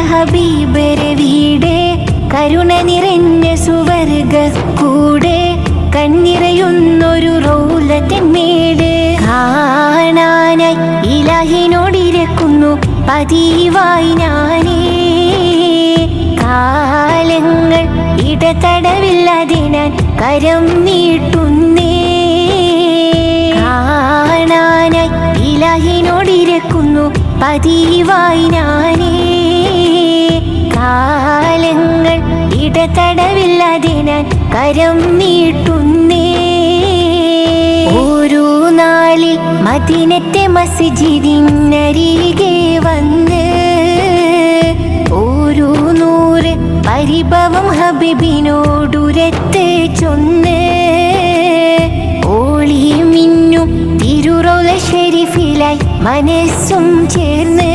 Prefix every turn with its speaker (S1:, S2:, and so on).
S1: ഹബീബരെ വീട് കരുണ നിറഞ്ഞ സുവർഗ കൂടെ കണ്ണിറയുന്നൊരു റൗലത്തിന്മേട് കാണാനായി ഇലാഹിനോടിരക്കുന്നു പതിവായി ഞാനേ കാലങ്ങൾ ഇടതടവില്ലാതെ ഞാൻ കരം നീട്ടുന്നേ കാണാനായി ഇലാഹിനോടിരക്കുന്നു പതിവായി ഞാനേ കാലങ്ങൾ ഇടതടവില്ലാതെ ഞാൻ കരം നീട്ടുന്നേ ഓരോ നാളിൽ മദീനത്തെ മസ്ജിദിനരികെ വന്ന് ഓരോ നൂറ് പരിഭവം ഹബീബിനോടുരത്ത് ചൊന്ന് ഓളി മിന്നും തിരുറൗള ശരീഫിലായി മനസ്സും ചേർന്ന്